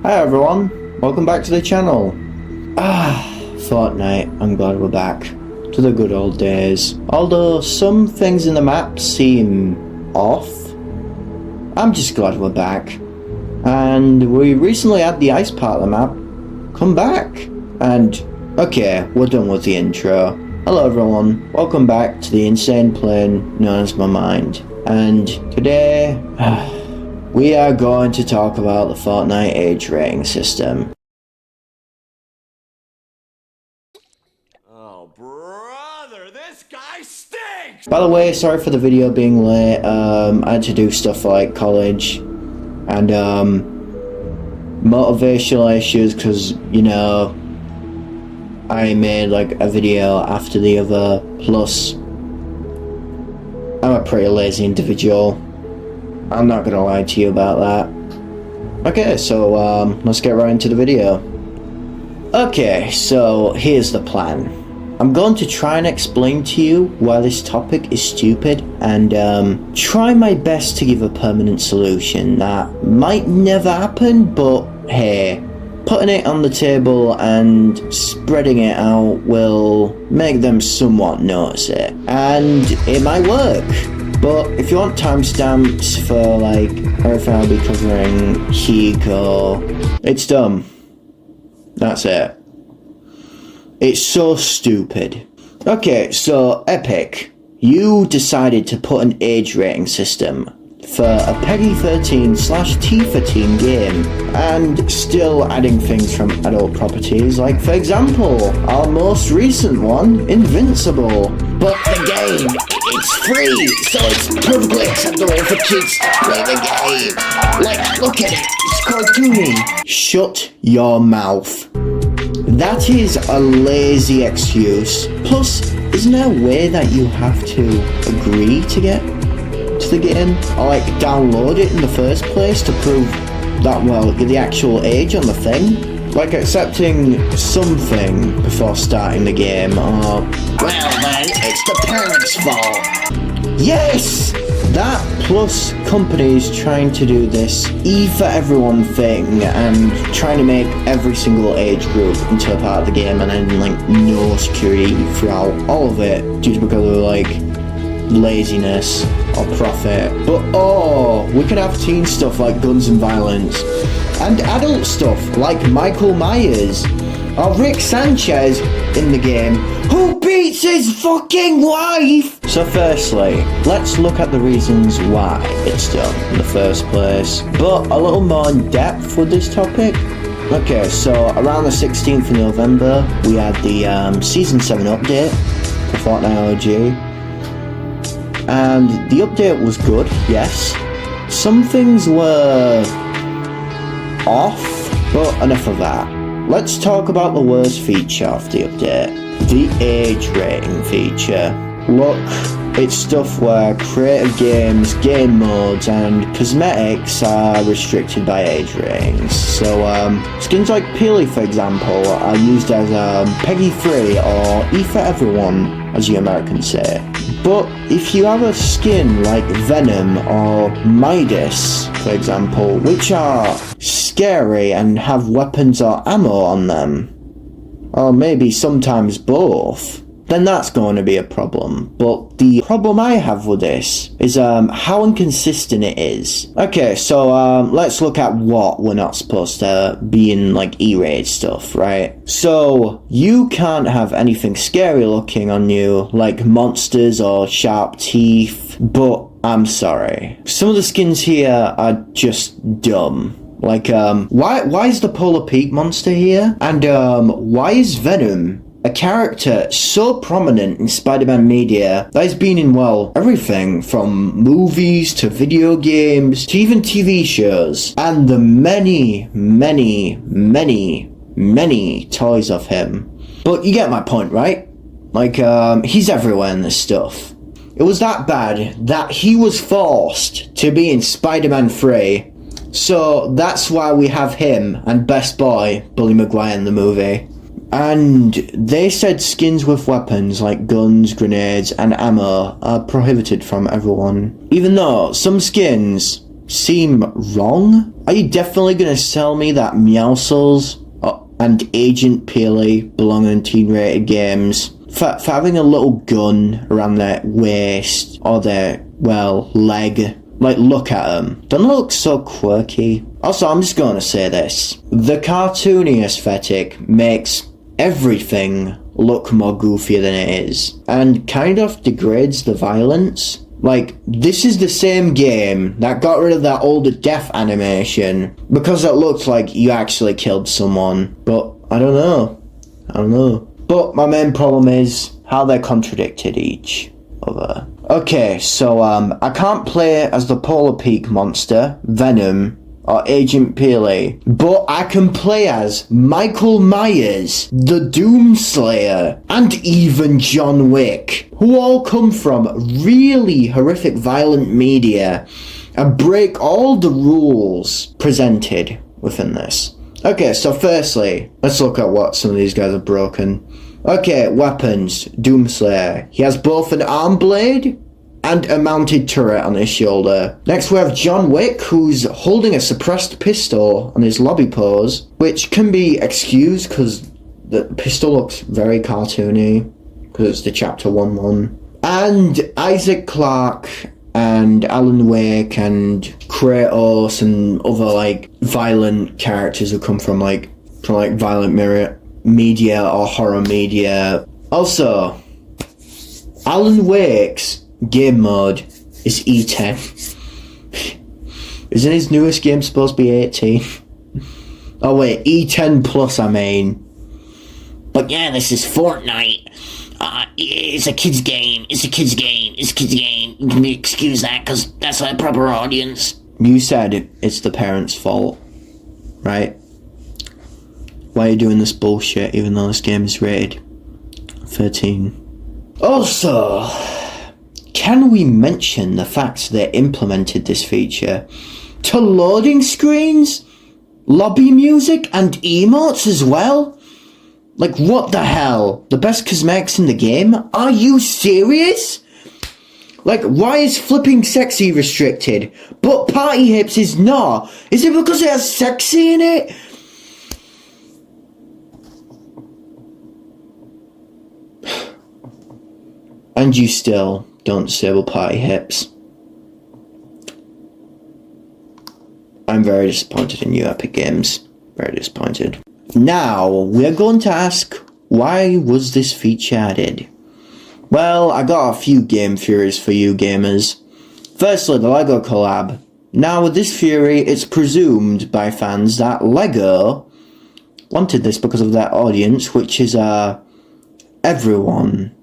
Hi everyone, welcome back to the channel. Fortnite, I'm glad we're back to the good old days. Although some things in the map seem off, I'm just glad we're back. And we recently had the ice part of the map come back. And okay, we're done with the intro. Hello everyone, welcome back to the insane plane known as my mind. And today, we are going to talk about the Fortnite age rating system. Oh, brother, this guy stinks! By the way, sorry for the video being late. I had to do stuff like college and motivational issues because, you know, I made like a video after the other, plus I'm a pretty lazy individual. I'm not gonna lie to you about that. Okay, so let's get right into the video. Okay, so here's the plan. I'm going to try and explain to you why this topic is stupid and try my best to give a permanent solution that might never happen, but hey, putting it on the table and spreading it out will make them somewhat notice it. And it might work. But if you want timestamps for like everything I'll be covering, Hiko, it's dumb. That's it. It's so stupid. Okay, so Epic, you decided to put an age rating system for a PEGI 13/T14 game, and still adding things from adult properties, like for example, our most recent one, Invincible. But the game, it's free, so it's perfectly acceptable for kids to play the game. Like, look at it, it's cartoony. Shut your mouth. That is a lazy excuse. Plus, isn't there a way that you have to agree to get to the game, or like download it in the first place to prove that, well, you're the actual age on the thing? Like accepting something before starting the game, or, well then, it's the parents' fault. Yes! That plus companies trying to do this E for everyone thing and trying to make every single age group into a part of the game, and then like no security throughout all of it due to because of like laziness or profit. But oh, we can have teen stuff like guns and violence, and adult stuff like Michael Myers or Rick Sanchez in the game, who beats his fucking wife! So firstly, let's look at the reasons why it's done in the first place, but a little more in depth with this topic. Okay, so around the 16th of November, we had the Season 7 update for Fortnite OG. And the update was good, yes. Some things were off, but enough of that. Let's talk about the worst feature of the update. The age rating feature. Look, it's stuff where creative games, game modes, and cosmetics are restricted by age ratings. So, skins like Peely, for example, are used as PEGI 3 or E for everyone, as you Americans say. But if you have a skin like Venom or Midas, for example, which are scary and have weapons or ammo on them, or maybe sometimes both, then that's going to be a problem. But the problem I have with this is how inconsistent it is. Okay, so let's look at what we're not supposed to be in, like E-rated stuff, right? So you can't have anything scary looking on you, like monsters or sharp teeth, but I'm sorry, some of the skins here are just dumb. Like, why is the Polar Peak monster here? And why is Venom, a character so prominent in Spider-Man media that has been in, well, everything from movies to video games to even TV shows, and the many toys of him. But you get my point, right? Like, he's everywhere in this stuff. It was that bad that he was forced to be in Spider-Man 3. So that's why we have him and Best Boy, Bully Maguire, in the movie. And they said skins with weapons like guns, grenades, and ammo are prohibited from everyone. Even though some skins seem wrong? Are you definitely gonna sell me that Meowscles and Agent Peely belong in teen-rated games for having a little gun around their waist or their, well, leg? Like, look at them. Don't they look so quirky? Also, I'm just gonna say this. The cartoony aesthetic makes everything look more goofier than it is, and kind of degrades the violence. Like, this is the same game that got rid of that older death animation because it looked like you actually killed someone. But I don't know. But my main problem is how they contradicted each other. Okay, so I can't play as the Polar Peak monster, Venom, or Agent Peely, but I can play as Michael Myers, the Doomslayer, and even John Wick, who all come from really horrific violent media and break all the rules presented within this. Okay, so firstly, let's look at what some of these guys have broken. Okay, weapons, Doomslayer. He has both an arm blade and a mounted turret on his shoulder. Next we have John Wick, who's holding a suppressed pistol on his lobby pose, which can be excused because the pistol looks very cartoony, because it's the Chapter 1 one. And Isaac Clarke and Alan Wake and Kratos and other, like, violent characters who come from violent media or horror media. Also, Alan Wake's game mode is E10. Isn't his newest game supposed to be 18? Oh wait, E10 plus I mean. But yeah, this is Fortnite. It's a kid's game. It's a kid's game. You can excuse that because that's a proper audience. You said it's the parents' fault, right? Why are you doing this bullshit even though this game is rated 13? Also, can we mention the fact they implemented this feature to loading screens, lobby music, and emotes as well? Like, what the hell? The best cosmetics in the game? Are you serious? Like, why is flipping sexy restricted, but party hips is not? Is it because it has sexy in it? And you still don't disable party hips. I'm very disappointed in you, Epic Games. Very disappointed. Now, we're going to ask, why was this feature added? Well, I got a few game theories for you gamers. Firstly, the LEGO collab. Now, with this theory, it's presumed by fans that LEGO wanted this because of their audience, which is, everyone.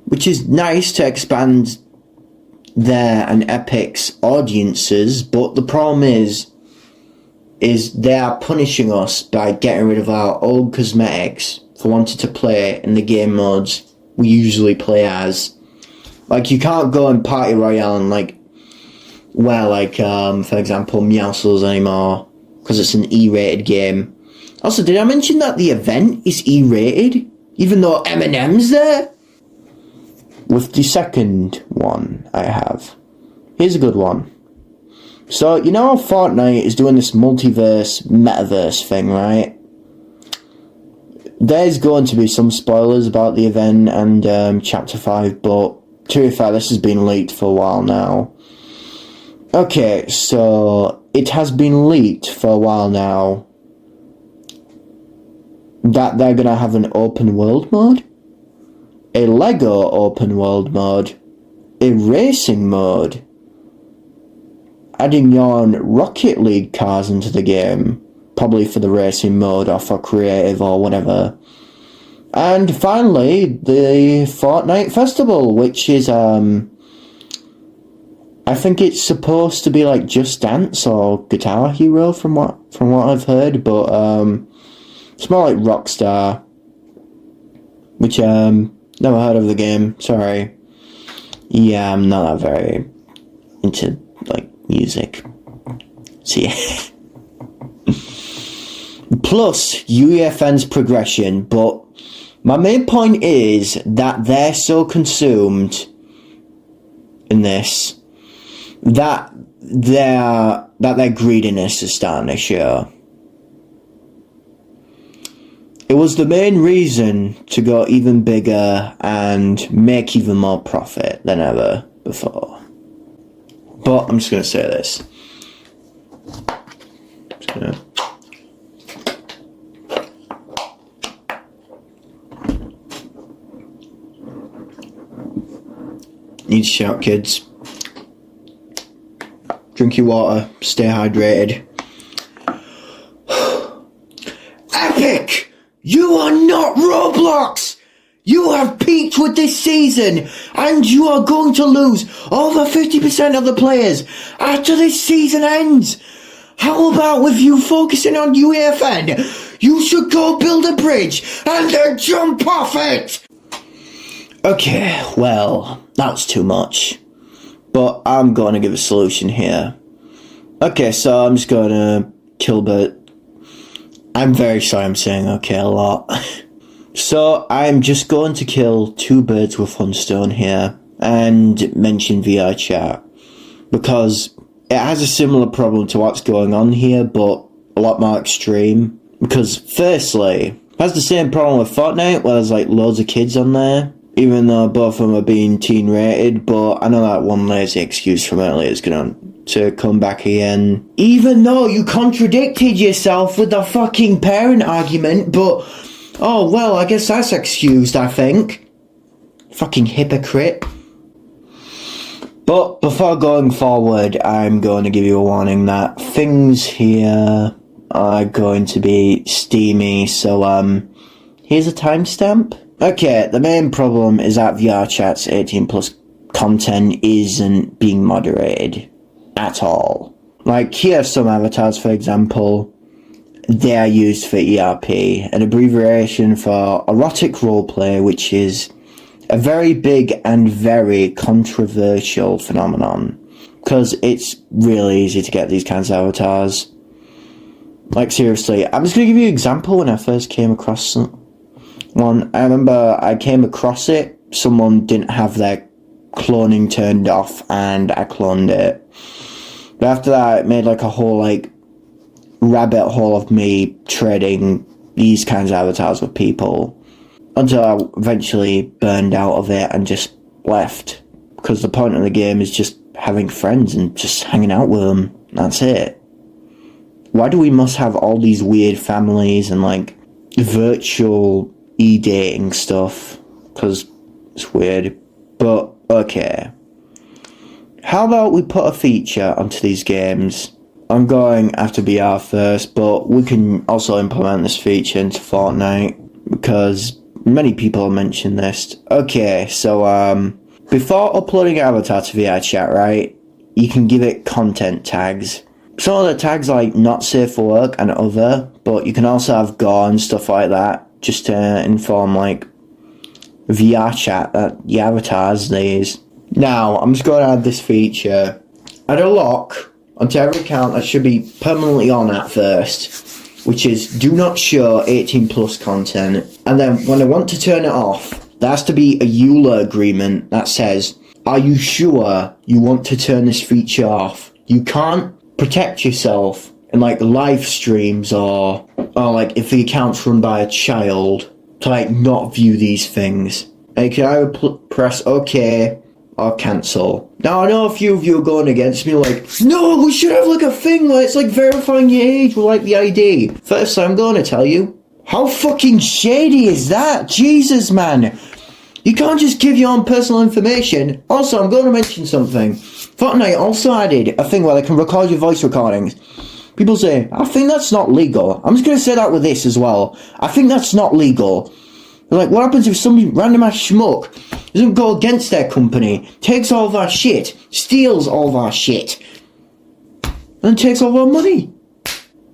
Which is nice to expand their and Epic's audiences, but the problem is they are punishing us by getting rid of our old cosmetics for wanting to play in the game modes we usually play as. Like, you can't go in Party Royale and, for example, Meowscles anymore, because it's an E-rated game. Also, did I mention that the event is E-rated, even though Eminem's there? With the second one I have, here's a good one. So, you know how Fortnite is doing this multiverse, metaverse thing, right? There's going to be some spoilers about the event and Chapter 5, but to be fair, this has been leaked for a while now. Okay, so it has been leaked for a while now that they're going to have an open world mode, a LEGO open world mode, a racing mode, adding your Rocket League cars into the game, probably for the racing mode or for creative or whatever. And finally, the Fortnite Festival, which is, I think it's supposed to be like Just Dance or Guitar Hero from what I've heard, but it's more like Rockstar, which never heard of the game, sorry. Yeah, I'm not that very into, music. So yeah. Plus, UEFN's progression, but my main point is that they're so consumed in this that their greediness is starting to show. It was the main reason to go even bigger and make even more profit than ever before. But I'm just going to say this. Need to shout, kids. Drink your water. Stay hydrated. Epic! You are not Roblox! You have peaked with this season, and you are going to lose over 50% of the players after this season ends. How about with you focusing on UEFN? You should go build a bridge and then jump off it! Okay, well, that's too much. But I'm going to give a solution here. Okay, so I'm just going to kill Bert. I'm very sorry I'm saying okay a lot. So I'm just going to kill 2 birds with 1 stone here and mention VR chat. Because it has a similar problem to what's going on here, but a lot more extreme. Because firstly, it has the same problem with Fortnite, where there's like loads of kids on there. Even though both of them are being teen rated, but I know that one lazy excuse from earlier is going to come back again. Even though you contradicted yourself with the fucking parent argument, but oh well, I guess that's excused, I think. Fucking hypocrite. But before going forward, I'm going to give you a warning that things here are going to be steamy, so here's a timestamp. Okay, the main problem is that VR chat's 18 plus content isn't being moderated at all. Like, here are some avatars, for example. They are used for ERP, an abbreviation for erotic roleplay, which is a very big and very controversial phenomenon. Because it's really easy to get these kinds of avatars. Like, seriously, I'm just going to give you an example when I first came across one. I remember I came across it, someone didn't have their cloning turned off, and I cloned it. But after that, it made like a whole like rabbit hole of me trading these kinds of avatars with people, until I eventually burned out of it and just left. Because the point of the game is just having friends and just hanging out with them. That's it. Why do we must have all these weird families and like virtual e-dating stuff? Because it's weird. But okay, how about we put a feature onto these games? I'm going after BR first, but we can also implement this feature into Fortnite because many people mention this. Okay, so before uploading your avatar to VR chat, right, you can give it content tags. Some of the tags like not safe for work and other, but you can also have gore and stuff like that, just to inform like VR chat that the avatars these. Now, I'm just going to add this feature. Add a lock onto every account that should be permanently on at first, which is do not show 18 plus content. And then when I want to turn it off, there has to be a EULA agreement that says, are you sure you want to turn this feature off? You can't protect yourself in like live streams or like if the account's run by a child to like not view these things. And you can either press OK or cancel. Now I know a few of you are going against me like, no, we should have like a thing where it's like verifying your age with like the ID. First I'm going to tell you, how fucking shady is that? Jesus, man. You can't just give your own personal information. Also, I'm going to mention something. Fortnite also added a thing where they can record your voice recordings. People say, I think that's not legal. I'm just going to say that with this as well. I think that's not legal. They're like, what happens if some random ass schmuck doesn't go against their company, takes all of our shit, steals all of our shit, and takes all of our money?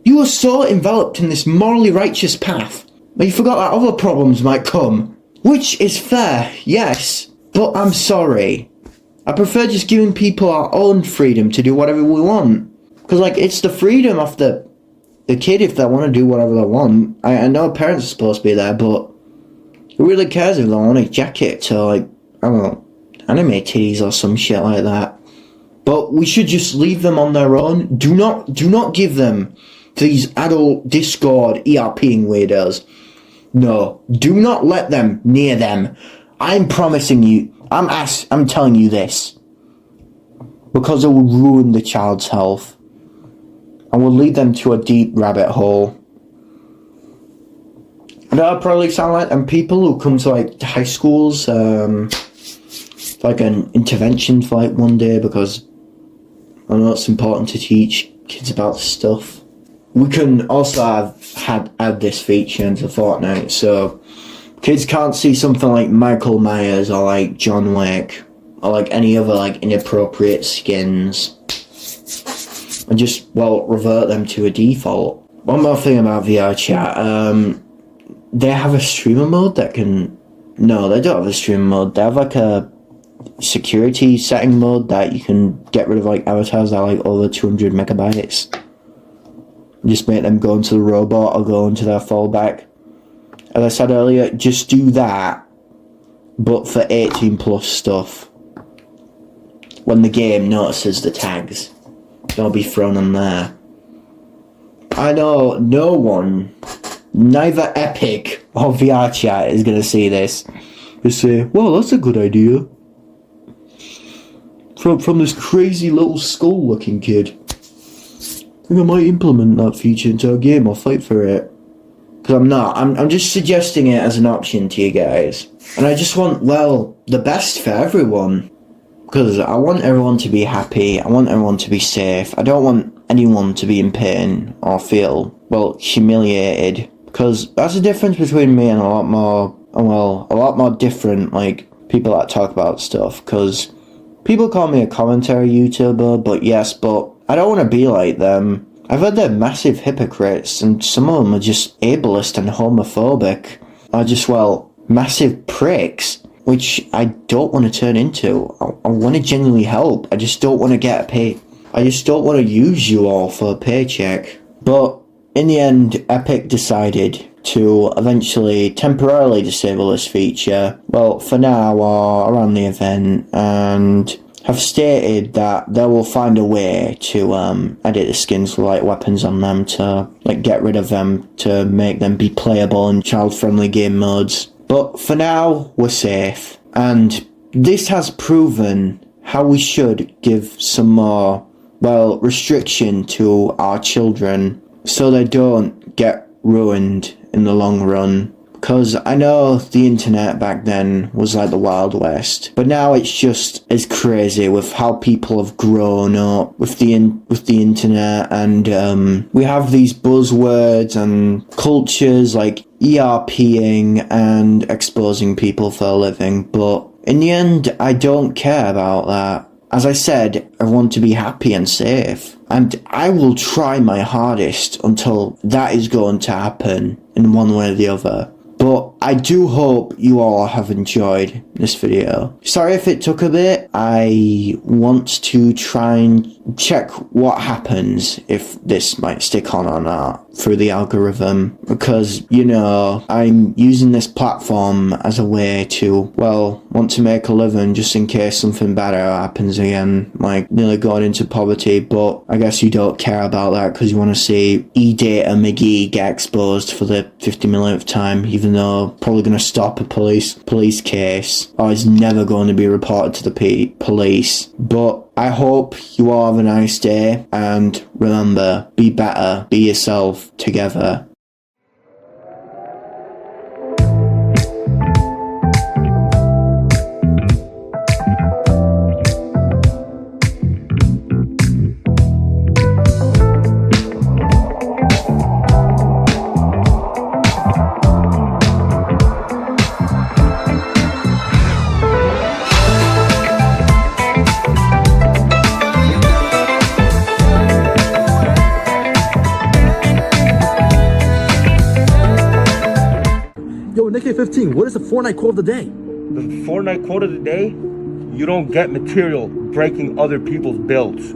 You are so enveloped in this morally righteous path that you forgot that other problems might come. Which is fair, yes, but I'm sorry. I prefer just giving people our own freedom to do whatever we want. Because, like, it's the freedom of the kid if they want to do whatever they want. I know parents are supposed to be there, but who really cares if they want a jacket to, like, I don't know, anime titties or some shit like that? But we should just leave them on their own. Do not give them to these adult Discord ERPing weirdos. No, do not let them near them. I'm promising you, I'm telling you this. Because it will ruin the child's health. And will lead them to a deep rabbit hole. And that'll probably sound like them people who come to like high schools, like an intervention for like one day, because I know it's important to teach kids about this stuff. We can also add this feature into Fortnite, so kids can't see something like Michael Myers or like John Wick or like any other like inappropriate skins, and just, well, revert them to a default. One more thing about VR chat, they have a streamer mode that can... No, they don't have a streamer mode. They have like a security setting mode that you can get rid of like avatars that are like over 200 megabytes. Just make them go into the robot or go into their fallback. As I said earlier, just do that, but for 18 plus stuff. When the game notices the tags, they'll be thrown on there. I know no one, neither Epic or VR Chat, is gonna see this. Just say, well, that's a good idea. From this crazy little skull looking kid. I think I might implement that feature into a game or fight for it. Because I'm not. I'm just suggesting it as an option to you guys. And I just want, well, the best for everyone. Because I want everyone to be happy. I want everyone to be safe. I don't want anyone to be in pain or feel, well, humiliated. Because that's the difference between me and a lot more different, like, people that talk about stuff. Because people call me a commentary YouTuber, but I don't want to be like them. I've heard they're massive hypocrites, and some of them are just ableist and homophobic. Are just, well, massive pricks, which I don't want to turn into. I want to genuinely help. I just don't want to get a pay. I just don't want to use you all for a paycheck. But in the end, Epic decided to eventually temporarily disable this feature, well, for now or around the event, and have stated that they will find a way to edit the skins with like weapons on them to like get rid of them to make them be playable in child-friendly game modes. But for now, we're safe, and this has proven how we should give some more, well, restriction to our children so they don't get ruined in the long run. Because I know the internet back then was like the Wild West, but now it's just as crazy with how people have grown up with the internet, and we have these buzzwords and cultures like ERPing and exposing people for a living. But in the end, I don't care about that. As I said, I want to be happy and safe, and I will try my hardest until that is going to happen in one way or the other. But I do hope you all have enjoyed this video. Sorry if it took a bit. I want to try and check what happens if this might stick on or not through the algorithm. Because, you know, I'm using this platform as a way to, well, want to make a living just in case something better happens again. Like, nearly going into poverty. But I guess you don't care about that because you want to see E-Data McGee get exposed for the 50 millionth time, even though probably going to stop a police case, or is never going to be reported to the police. But I hope you all have a nice day, and remember, be better, be yourself, together. Nick 15, what is the Fortnite quote of the day? The Fortnite quote of the day? You don't get material breaking other people's builds.